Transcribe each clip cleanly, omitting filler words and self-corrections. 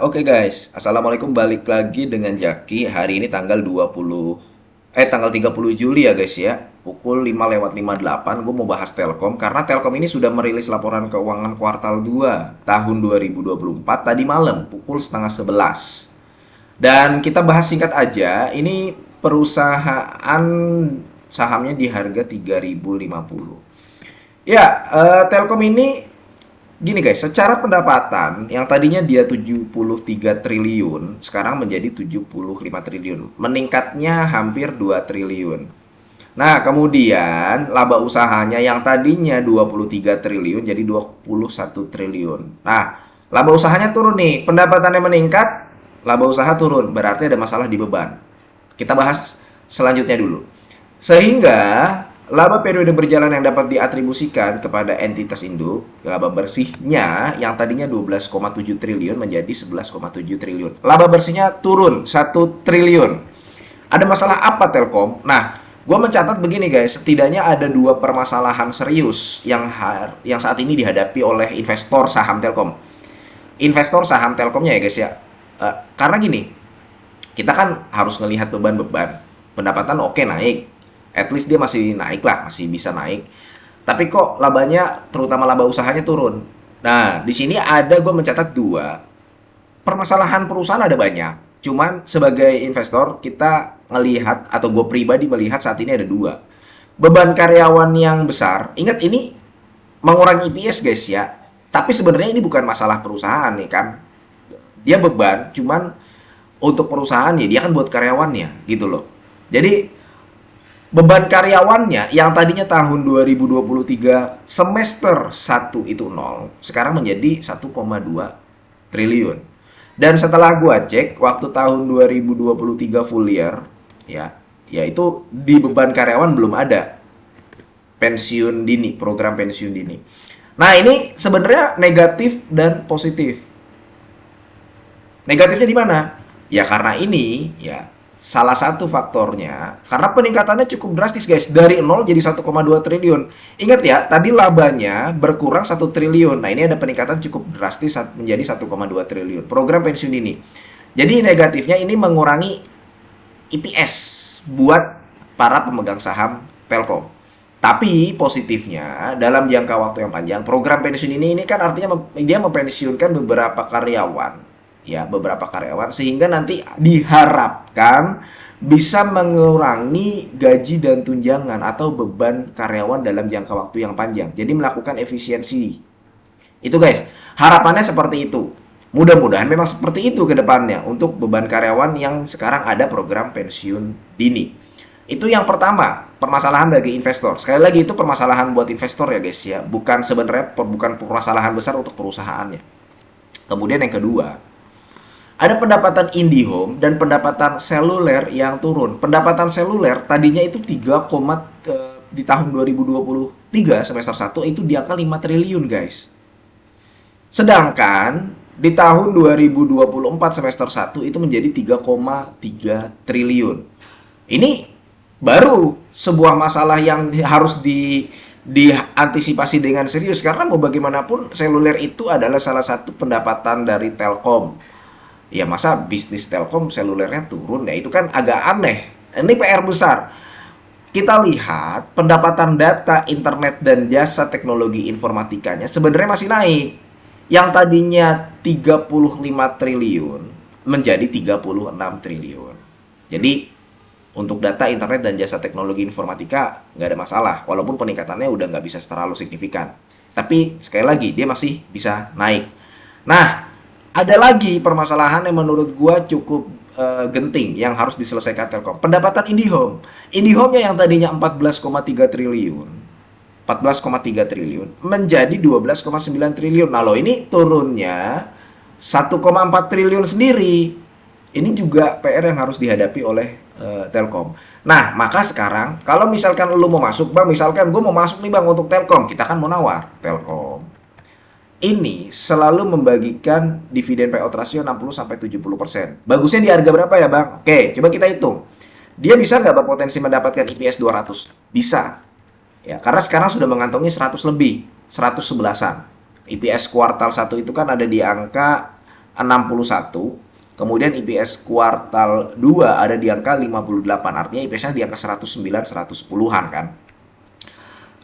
Oke guys. Assalamualaikum, balik lagi dengan Jaki. Hari ini tanggal 30 Juli ya guys ya. Pukul 5:58 gue mau bahas Telkom karena Telkom ini sudah merilis laporan keuangan kuartal 2 tahun 2024 tadi malam pukul setengah 11. Dan kita bahas singkat aja. Ini perusahaan sahamnya di harga 3.050. Telkom ini gini guys, secara pendapatan yang tadinya dia 73 triliun, sekarang menjadi 75 triliun. Meningkatnya hampir 2 triliun. Nah, kemudian laba usahanya yang tadinya 23 triliun jadi 21 triliun. Nah, laba usahanya turun nih, pendapatannya meningkat, laba usaha turun, berarti ada masalah di beban. Kita bahas selanjutnya dulu. Sehingga laba periode berjalan yang dapat diatribusikan kepada entitas induk, laba bersihnya yang tadinya 12,7 triliun menjadi 11,7 triliun. Laba bersihnya turun 1 triliun. Ada masalah apa Telkom? Nah, gue mencatat begini guys, setidaknya ada dua permasalahan serius yang saat ini dihadapi oleh investor saham Telkom. Investor saham Telkomnya ya guys ya. Karena gini, kita kan harus melihat beban-beban. Pendapatan oke naik, at least dia masih naik lah, masih bisa naik. Tapi kok labanya, terutama laba usahanya turun. Nah, di sini ada gue mencatat dua. Permasalahan perusahaan ada banyak. Cuman sebagai investor kita ngelihat atau gue pribadi melihat saat ini ada dua. Beban karyawan yang besar. Ingat ini mengurangi EPS guys ya. Tapi sebenarnya ini bukan masalah perusahaan nih kan. Dia beban, cuman untuk perusahaan ya dia kan buat karyawannya gitu loh. Jadi beban karyawannya yang tadinya tahun 2023 semester 1 itu nol, sekarang menjadi 1,2 triliun. Dan setelah gua cek waktu tahun 2023 full year ya, yaitu di beban karyawan belum ada pensiun dini, program pensiun dini. Nah, ini sebenarnya negatif dan positif. Negatifnya di mana? Ya karena ini ya salah satu faktornya karena peningkatannya cukup drastis guys, dari 0 jadi 1,2 triliun. Ingat ya, tadi labanya berkurang 1 triliun. Nah, ini ada peningkatan cukup drastis menjadi 1,2 triliun. Program pensiun dini. Jadi negatifnya ini mengurangi EPS buat para pemegang saham Telkom. Tapi positifnya dalam jangka waktu yang panjang, program pensiun ini kan artinya dia mempensiunkan beberapa karyawan sehingga nanti diharapkan bisa mengurangi gaji dan tunjangan atau beban karyawan dalam jangka waktu yang panjang. Jadi melakukan efisiensi. Itu guys, harapannya seperti itu. Mudah-mudahan memang seperti itu ke depannya untuk beban karyawan yang sekarang ada program pensiun dini. Itu yang pertama, permasalahan bagi investor. Sekali lagi itu permasalahan buat investor ya guys ya, bukan permasalahan besar untuk perusahaannya. Kemudian yang kedua, ada pendapatan IndiHome dan pendapatan seluler yang turun. Pendapatan seluler tadinya itu di tahun 2023 semester 1 itu di angka 5 triliun, guys. Sedangkan di tahun 2024 semester 1 itu menjadi 3,3 triliun. Ini baru sebuah masalah yang harus diantisipasi dengan serius karena mau bagaimanapun seluler itu adalah salah satu pendapatan dari Telkom. Ya masa bisnis Telkom selulernya turun ya, itu kan agak aneh. Ini PR besar. Kita lihat pendapatan data internet dan jasa teknologi informatikanya sebenarnya masih naik. Yang tadinya 35 triliun menjadi 36 triliun. Jadi untuk data internet dan jasa teknologi informatika nggak ada masalah, walaupun peningkatannya udah nggak bisa terlalu signifikan. Tapi sekali lagi dia masih bisa naik. Nah, ada lagi permasalahan yang menurut gua cukup genting yang harus diselesaikan Telkom. Pendapatan IndiHome. IndiHome-nya yang tadinya 14,3 triliun menjadi 12,9 triliun. Nah, loh ini turunnya 1,4 triliun sendiri. Ini juga PR yang harus dihadapi oleh Telkom. Nah, maka sekarang kalau misalkan lu mau masuk, Bang, misalkan gue mau masuk nih Bang untuk Telkom, kita kan mau nawar Telkom ini selalu membagikan dividen payout ratio 60-70%. Bagusnya di harga berapa ya Bang? Oke, coba kita hitung. Dia bisa nggak berpotensi mendapatkan EPS 200? Bisa. Ya, karena sekarang sudah mengantongi 100 lebih, 111-an. EPS kuartal 1 itu kan ada di angka 61. Kemudian EPS kuartal 2 ada di angka 58. Artinya EPS-nya di angka 109, 110-an kan.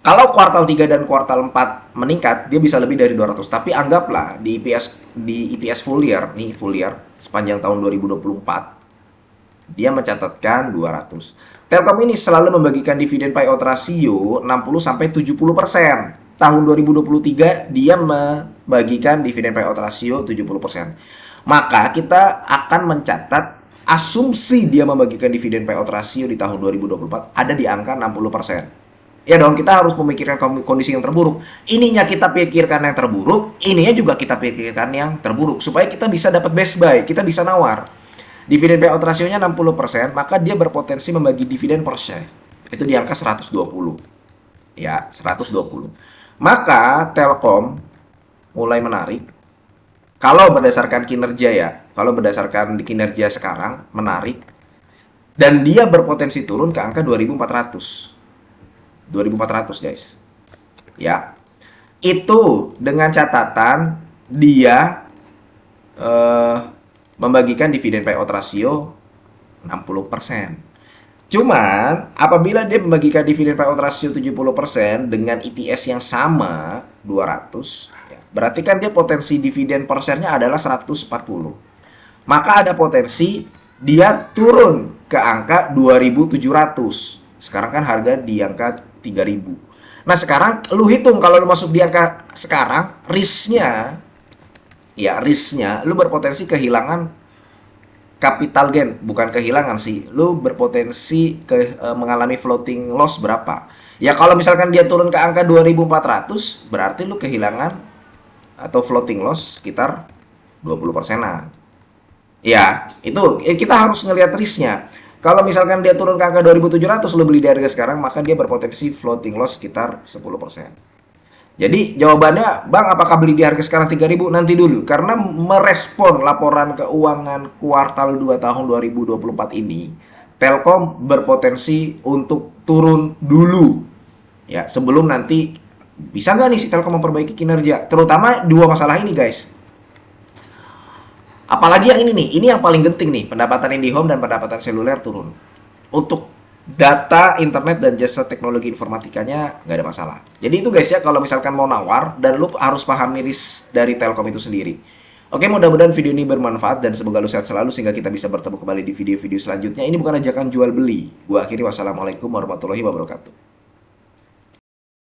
Kalau kuartal 3 dan kuartal 4 meningkat, dia bisa lebih dari 200. Tapi anggaplah di EPS full year, nih full year sepanjang tahun 2024, dia mencatatkan 200. Telkom ini selalu membagikan dividen payout ratio 60 sampai 70%. Tahun 2023 dia membagikan dividen payout ratio 70%. Maka kita akan mencatat asumsi dia membagikan dividen payout ratio di tahun 2024 ada di angka 60%. Ya dong, kita harus memikirkan kondisi yang terburuk. Ininya kita pikirkan yang terburuk, ininya juga kita pikirkan yang terburuk. Supaya kita bisa dapat best buy, kita bisa nawar. Dividen payout ratio-nya 60%, maka dia berpotensi membagi dividen per share. Itu di angka 120. Ya, 120. Maka Telkom mulai menarik. Kalau berdasarkan kinerja ya, kalau berdasarkan kinerja sekarang, menarik. Dan dia berpotensi turun ke angka 2.400. 2.400 guys. Ya. Itu dengan catatan dia membagikan dividen payout ratio 60%. Cuman apabila dia membagikan dividen payout ratio 70% dengan EPS yang sama 200, ya, berarti kan dia potensi dividen per share-nya adalah 140. Maka ada potensi dia turun ke angka 2.700. Sekarang kan harga di angka 3.000. Nah, sekarang lu hitung kalau lu masuk di angka sekarang, risknya lu berpotensi kehilangan capital gain, bukan kehilangan sih. Lu berpotensi mengalami floating loss berapa? Ya kalau misalkan dia turun ke angka 2.400, berarti lu kehilangan atau floating loss sekitar 20%-an. Ya, itu kita harus ngelihat risknya. Kalau misalkan dia turun ke angka 2.700, lo beli di harga sekarang, maka dia berpotensi floating loss sekitar 10%. Jadi jawabannya, Bang, apakah beli di harga sekarang 3.000? Nanti dulu. Karena merespon laporan keuangan kuartal 2 tahun 2024 ini, Telkom berpotensi untuk turun dulu. Ya, sebelum nanti bisa nggak nih si Telkom memperbaiki kinerja? Terutama dua masalah ini, guys. Apalagi yang ini nih, ini yang paling penting nih, pendapatan IndiHome dan pendapatan seluler turun. Untuk data, internet, dan jasa teknologi informatikanya nggak ada masalah. Jadi itu guys ya, kalau misalkan mau nawar, dan lu harus paham risk dari Telkom itu sendiri. Oke, mudah-mudahan video ini bermanfaat, dan semoga lu sehat selalu, sehingga kita bisa bertemu kembali di video-video selanjutnya. Ini bukan ajakan jual beli. Gua akhiri, wassalamualaikum warahmatullahi wabarakatuh.